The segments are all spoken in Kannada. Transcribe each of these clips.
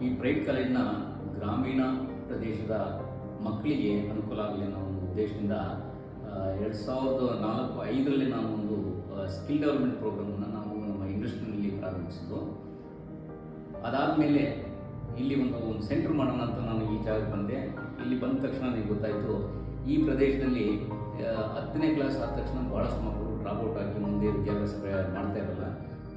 ಈ ಪ್ರೈವೇಟ್ ಕಾಲೇಜಿನ ಗ್ರಾಮೀಣ ಪ್ರದೇಶದ ಮಕ್ಕಳಿಗೆ ಅನುಕೂಲ ಆಗಲಿ ಅನ್ನೋ ಒಂದು ಉದ್ದೇಶದಿಂದ 2004-5ರಲ್ಲಿ ನಾನು ಒಂದು ಸ್ಕಿಲ್ ಡೆವಲಪ್ಮೆಂಟ್ ಪ್ರೋಗ್ರಾಮನ್ನು ನಾವು ನಮ್ಮ ಇಂಡಸ್ಟ್ರಿಯಲ್ಲಿ ಪ್ರಾರಂಭಿಸಿದ್ದು. ಅದಾದಮೇಲೆ ಇಲ್ಲಿ ಒಂದು ಸೆಂಟರ್ ಮಾಡೋಣ ಅಂತ ನಾನು ಈ ಜಾಗಕ್ಕೆ ಬಂದೆ. ಇಲ್ಲಿ ಬಂದ ತಕ್ಷಣ ನನಗೆ ಗೊತ್ತಾಯಿತು, ಈ ಪ್ರದೇಶದಲ್ಲಿ 10ನೇ ಕ್ಲಾಸ್ ಆದ ತಕ್ಷಣ ಭಾಳಷ್ಟು ಮಕ್ಕಳು ಡ್ರಾಪ್ಔಟ್ ಆಗಿ ಮುಂದೆ ವಿದ್ಯಾಭ್ಯಾಸ ಮಾಡ್ತಾ ಇರಲ್ಲ.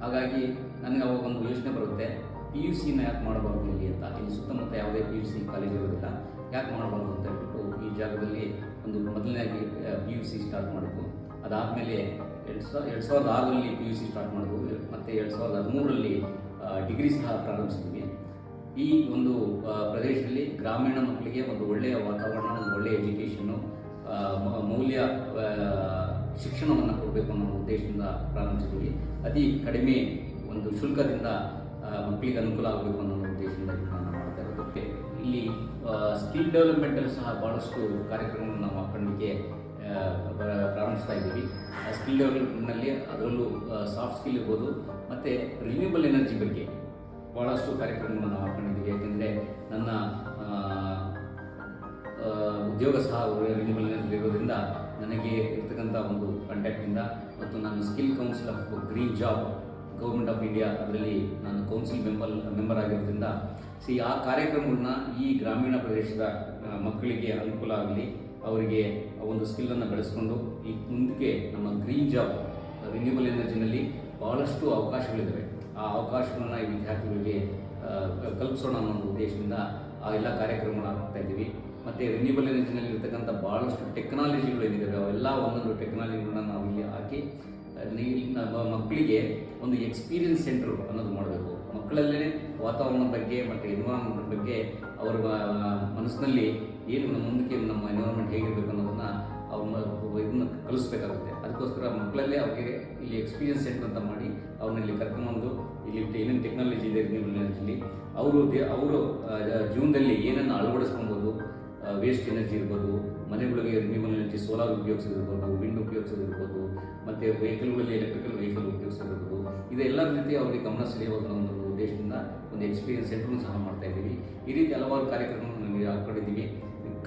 ಹಾಗಾಗಿ ನನಗೆ ಅವಾಗ ಒಂದು ಯೋಚನೆ ಬರುತ್ತೆ, PUCನ ಯಾಕೆ ಮಾಡಬಾರ್ದು ಇಲ್ಲಿ ಅಂತ. ಇಲ್ಲಿ ಸುತ್ತಮುತ್ತ ಯಾವುದೇ PUC ಕಾಲೇಜ್ ಇರೋದಿಲ್ಲ, ಯಾಕೆ ಮಾಡಬಾರ್ದು ಅಂತ ಹೇಳ್ಬಿಟ್ಟು ಈ ಜಾಗದಲ್ಲಿ ಒಂದು ಮೊದಲನೇದಾಗಿ PUC ಸ್ಟಾರ್ಟ್ ಮಾಡಿದ್ವು. ಅದಾದಮೇಲೆ 2006ರಲ್ಲಿ PUC ಸ್ಟಾರ್ಟ್ ಮಾಡಿದ್ವು. ಮತ್ತು 2013ರಲ್ಲಿ ಡಿಗ್ರಿ ಸಹ ಪ್ರಾರಂಭಿಸಿದ್ವಿ. ಈ ಒಂದು ಪ್ರದೇಶದಲ್ಲಿ ಗ್ರಾಮೀಣ ಮಕ್ಕಳಿಗೆ ಒಂದು ಒಳ್ಳೆಯ ವಾತಾವರಣ, ಒಂದು ಒಳ್ಳೆಯ ಎಜುಕೇಷನ್ನು, ಮೌಲ್ಯ ಶಿಕ್ಷಣವನ್ನು ಕೊಡಬೇಕು ಅನ್ನೋ ಉದ್ದೇಶದಿಂದ ಪ್ರಾರಂಭಿಸಿದ್ವಿ. ಅತಿ ಕಡಿಮೆ ಒಂದು ಶುಲ್ಕದಿಂದ ಮಕ್ಕಳಿಗೆ ಅನುಕೂಲ ಆಗಬೇಕು ಅನ್ನೋ ಉದ್ದೇಶದಿಂದ ನಾನು ಮಾಡ್ತಾ ಇರೋದು. ಇಲ್ಲಿ ಸ್ಕಿಲ್ ಡೆವಲಪ್ಮೆಂಟಲ್ಲಿ ಸಹ ಭಾಳಷ್ಟು ಕಾರ್ಯಕ್ರಮಗಳನ್ನು ನಾವು ಹಾಕೊಳ್ಳಿಕ್ಕೆ ಪ್ರಾರಂಭಿಸ್ತಾ ಇದ್ದೀವಿ. ಸ್ಕಿಲ್ ಡೆವಲಪ್ಮೆಂಟ್ನಲ್ಲಿ ಅದರಲ್ಲೂ ಸಾಫ್ಟ್ ಸ್ಕಿಲ್ ಇರ್ಬೋದು, ಮತ್ತು ರಿನ್ಯೂಬಲ್ ಎನರ್ಜಿ ಬಗ್ಗೆ ಭಾಳಷ್ಟು ಕಾರ್ಯಕ್ರಮಗಳನ್ನು ನಾವು ಹಾಕೊಂಡಿದ್ದೀವಿ. ಯಾಕೆಂದರೆ ನನ್ನ ಉದ್ಯೋಗ ಸಹ ರಿನ್ಯೂಬಲ್ ಎನರ್ಜಿ ಇರೋದ್ರಿಂದ ನನಗೆ ಇರ್ತಕ್ಕಂಥ ಒಂದು ಕಾಂಟ್ಯಾಕ್ಟಿಂದ ಮತ್ತು ನಾನು skill council of green job government of India ಅದರಲ್ಲಿ ನಾನು ಕೌನ್ಸಿಲ್ ಮೆಂಬರ್ ಆಗಿರೋದ್ರಿಂದ ಆ ಕಾರ್ಯಕ್ರಮಗಳನ್ನ ಈ ಗ್ರಾಮೀಣ ಪ್ರದೇಶದ ಮಕ್ಕಳಿಗೆ ಅನುಕೂಲ ಆಗಲಿ, ಅವರಿಗೆ ಒಂದು ಸ್ಕಿಲ್ಲನ್ನು ಬೆಳೆಸ್ಕೊಂಡು ಈ ಮುಂದಕ್ಕೆ ನಮ್ಮ ಗ್ರೀನ್ ಜಾಬ್ ರಿನ್ಯೂಬಲ್ ಎನರ್ಜಿನಲ್ಲಿ ಭಾಳಷ್ಟು ಅವಕಾಶಗಳಿದ್ದಾವೆ. ಆ ಅವಕಾಶಗಳನ್ನ ಈ ವಿದ್ಯಾರ್ಥಿಗಳಿಗೆ ಕಲ್ಪಿಸೋಣ ಅನ್ನೋ ಒಂದು ಉದ್ದೇಶದಿಂದ ಆ ಎಲ್ಲ ಕಾರ್ಯಕ್ರಮಗಳನ್ನ ಹಾಕ್ತಾ ಇದ್ದೀವಿ. ಮತ್ತು ರಿನ್ಯೂಬಲ್ ಎನರ್ಜಿನಲ್ಲಿ ಇರ್ತಕ್ಕಂಥ ಭಾಳಷ್ಟು ಟೆಕ್ನಾಲಜಿಗಳು ಏನಿದ್ದಾವೆ ಅವೆಲ್ಲ ಒಂದೊಂದು ಟೆಕ್ನಾಲಜಿಗಳನ್ನ ನಾವು ಇಲ್ಲಿ ಹಾಕಿ ಮಕ್ಕಳಿಗೆ ಒಂದು ಎಕ್ಸ್ಪೀರಿಯನ್ಸ್ ಸೆಂಟ್ರು ಅನ್ನೋದು ಮಾಡಬೇಕು. ಮಕ್ಕಳಲ್ಲೇ ವಾತಾವರಣದ ಬಗ್ಗೆ ಮತ್ತು ಎನ್ವಿರಾನ್ಮೆಂಟ್ ಬಗ್ಗೆ ಅವರ ಮನಸ್ಸಿನಲ್ಲಿ ಏನು ನಮ್ಮ ಮುಂದಕ್ಕೆ ನಮ್ಮ ಎನ್ವಿರಾನ್ಮೆಂಟ್ ಹೇಗಿರಬೇಕು ಅನ್ನೋದನ್ನು ಇದನ್ನು ಕಲಿಸ್ಬೇಕಾಗುತ್ತೆ. ಅದಕ್ಕೋಸ್ಕರ ಮಕ್ಕಳಲ್ಲೇ ಅವ್ರಿಗೆ ಇಲ್ಲಿ ಎಕ್ಸ್ಪೀರಿಯನ್ಸ್ ಸೆಂಟರ್ ಅಂತ ಮಾಡಿ ಅವ್ರನ್ನ ಇಲ್ಲಿ ಕರ್ಕೊಂಬಂದು ಇಲ್ಲಿ ಏನೇನು ಟೆಕ್ನಾಲಜಿ ಇದೆ ರಿನ್ಯೂಬಲ್ ಎನರ್ಜಿಲಿ ಅವರು ಜೀವನದಲ್ಲಿ ಏನನ್ನು ಅಳವಡಿಸ್ಕೊಬೋದು. ವೇಸ್ಟ್ ಎನರ್ಜಿ ಇರ್ಬೋದು, ಮನೆಗಳಿಗೆ ರಿನ್ಯೂಬಲ್ ಎನರ್ಜಿ ಸೋಲಾರ್ ಉಪಯೋಗಿಸೋದಿರ್ಬೋದು, ವಿಂಡ್ ಉಪಯೋಗಿಸೋದಿರ್ಬೋದು, ಮತ್ತು ವೆಹಿಕಲ್ಗಳಲ್ಲಿ ಎಲೆಕ್ಟ್ರಿಕಲ್ ವೆಹಿಕಲ್ ಉಪಯೋಗಿಸೋದಿರ್ಬೋದು. ಇದೆಲ್ಲ ರೀತಿ ಅವರಿಗೆ ಗಮನ ಸೆಳೆಯುವ ಒಂದು ಉದ್ದೇಶದಿಂದ ಒಂದು ಎಕ್ಸ್ಪೀರಿಯನ್ಸ್ ಸೆಂಟ್ರನ್ನು ಸಹ ಮಾಡ್ತಾ ಇದ್ದೀವಿ. ಈ ರೀತಿ ಹಲವಾರು ಕಾರ್ಯಕ್ರಮಗಳನ್ನು ನಮಗೆ ಹಾಕ್ಕೊಂಡಿದ್ದೀವಿ.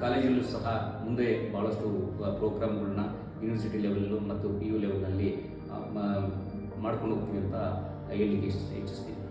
ಕಾಲೇಜಲ್ಲೂ ಸಹ ಮುಂದೆ ಭಾಳಷ್ಟು ಪ್ರೋಗ್ರಾಮ್ಗಳನ್ನ ಯೂನಿವರ್ಸಿಟಿ ಲೆವೆಲ್ಲು ಮತ್ತು PU ಲೆವೆಲ್ನಲ್ಲಿ ಮಾಡ್ಕೊಂಡು ಹೋಗ್ತೀವಿ ಅಂತ ಹೇಳಲಿಕ್ಕೆ ಇಚ್ಛಿಸ್ತೀನಿ.